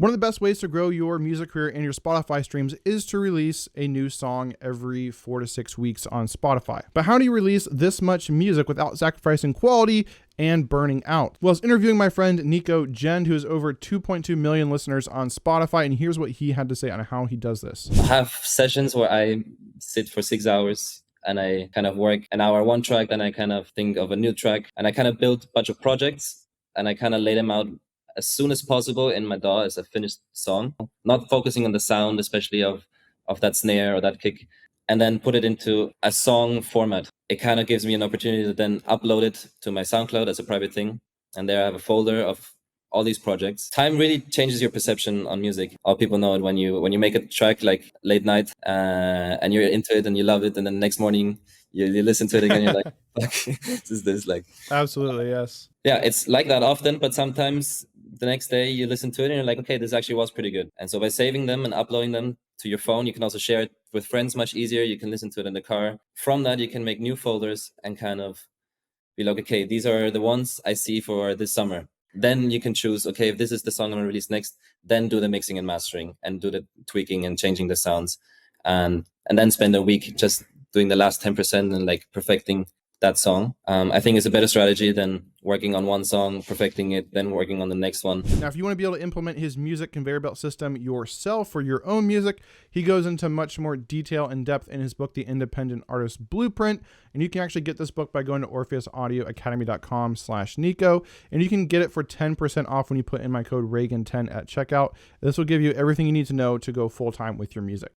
One of the best ways to grow your music career and your Spotify streams is to release a new song every 4 to 6 weeks on Spotify. But how do you release this much music without sacrificing quality and burning out? Well, I was interviewing my friend Nico Gend, who has over 2.2 million listeners on Spotify, and here's what he had to say on how he does this. I have sessions where I sit for 6 hours and I kind of work an hour one track, then I kind of think of a new track, and I kind of build a bunch of projects and I kind of lay them out as soon as possible in my DAW as a finished song, not focusing on the sound, especially of that snare or that kick, and then put it into a song format. It kind of gives me an opportunity to then upload it to my SoundCloud as a private thing. And there I have a folder of all these projects. Time really changes your perception on music. All people know it when you make a track like late night and you're into it and you love it, and then the next morning you listen to it again, you're like, fuck, this like. Absolutely, yes. Yeah, it's like that often, but sometimes the next day you listen to it and you're like, okay, this actually was pretty good. And so by saving them and uploading them to your phone, you can also share it with friends much easier. You can listen to it in the car. From that, you can make new folders and kind of be like, okay, these are the ones I see for this summer. Then you can choose, okay, if this is the song I'm going to release next, then do the mixing and mastering and do the tweaking and changing the sounds. And then spend a week just doing the last 10% and like perfecting that song. I think it's a better strategy than working on one song, perfecting it, then working on the next one. Now, if you want to be able to implement his music conveyor belt system yourself for your own music, he goes into much more detail and depth in his book, The Independent Artist Blueprint. And you can actually get this book by going to orpheusaudioacademy.com/Nico. And you can get it for 10% off when you put in my code Reagan10 at checkout. This will give you everything you need to know to go full time with your music.